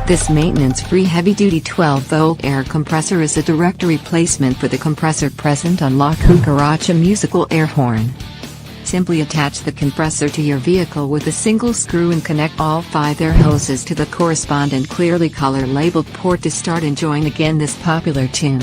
This maintenance-free heavy-duty 12-volt air compressor is a direct replacement for the compressor present on La Cucaracha musical air horn. Simply attach the compressor to your vehicle with a single screw and connect all 5 air hoses to the correspondent clearly color-labeled port to start enjoying again this popular tune.